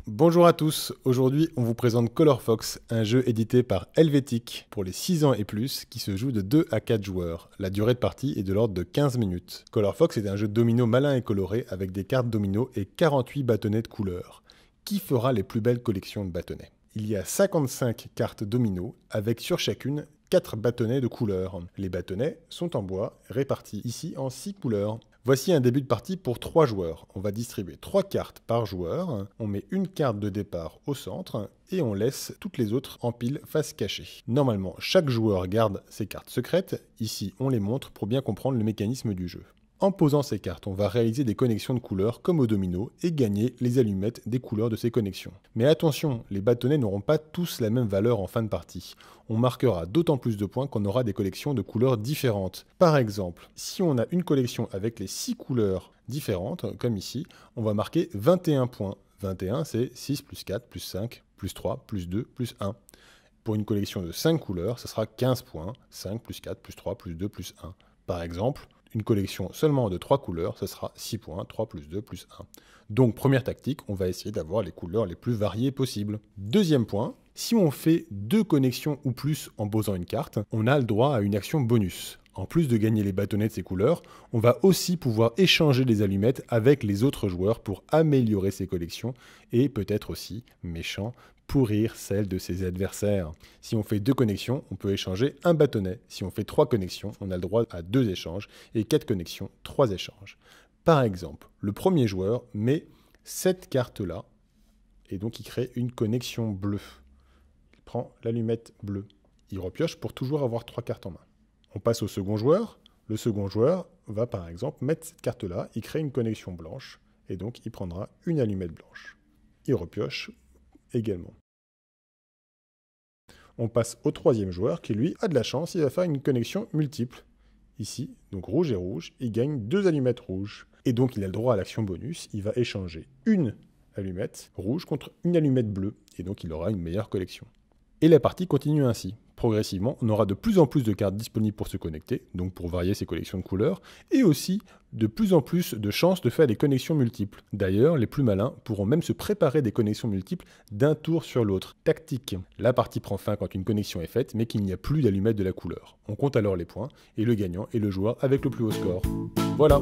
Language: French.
Bonjour à tous, aujourd'hui on vous présente Color Fox, un jeu édité par Helvetic pour les 6 ans et plus qui se joue de 2 à 4 joueurs. La durée de partie est de l'ordre de 15 minutes. Color Fox est un jeu de domino malin et coloré avec des cartes domino et 48 bâtonnets de couleurs. Qui fera les plus belles collections de bâtonnets? Il y a 55 cartes domino avec sur chacune 4 bâtonnets de couleurs. Les bâtonnets sont en bois, répartis ici en 6 couleurs. Voici un début de partie pour 3 joueurs. On va distribuer 3 cartes par joueur, on met une carte de départ au centre et on laisse toutes les autres en pile face cachée. Normalement, chaque joueur garde ses cartes secrètes, ici on les montre pour bien comprendre le mécanisme du jeu. En posant ces cartes, on va réaliser des connexions de couleurs comme au domino et gagner les allumettes des couleurs de ces connexions. Mais attention, les bâtonnets n'auront pas tous la même valeur en fin de partie. On marquera d'autant plus de points qu'on aura des collections de couleurs différentes. Par exemple, si on a une collection avec les 6 couleurs différentes, comme ici, on va marquer 21 points. 21, c'est 6 plus 4 plus 5 plus 3 plus 2 plus 1. Pour une collection de 5 couleurs, ce sera 15 points. 5 plus 4 plus 3 plus 2 plus 1. Par exemple, une collection seulement de 3 couleurs, ce sera 6 points, 3 plus 2 plus 1. Donc première tactique, on va essayer d'avoir les couleurs les plus variées possibles. Deuxième point, si on fait 2 connexions ou plus en posant une carte, on a le droit à une action bonus. En plus de gagner les bâtonnets de ces couleurs, on va aussi pouvoir échanger les allumettes avec les autres joueurs pour améliorer ces collections et peut-être aussi, méchant, pourrir celles de ses adversaires. Si on fait 2 connexions, on peut échanger un bâtonnet. Si on fait 3 connexions, on a le droit à 2 échanges et 4 connexions, 3 échanges. Par exemple, le premier joueur met cette carte-là et donc il crée une connexion bleue. Il prend l'allumette bleue. Il repioche pour toujours avoir 3 cartes en main. On passe au second joueur. Le second joueur va par exemple mettre cette carte-là, il crée une connexion blanche et donc il prendra une allumette blanche. Il repioche également. On passe au troisième joueur qui lui a de la chance, il va faire une connexion multiple. Ici, donc rouge et rouge, il gagne 2 allumettes rouges. Et donc il a le droit à l'action bonus, il va échanger une allumette rouge contre une allumette bleue. Et donc il aura une meilleure collection. Et la partie continue ainsi. Progressivement, on aura de plus en plus de cartes disponibles pour se connecter, donc pour varier ses collections de couleurs, et aussi de plus en plus de chances de faire des connexions multiples. D'ailleurs, les plus malins pourront même se préparer des connexions multiples d'un tour sur l'autre. Tactique. La partie prend fin quand une connexion est faite, mais qu'il n'y a plus d'allumette de la couleur. On compte alors les points, et le gagnant est le joueur avec le plus haut score. Voilà.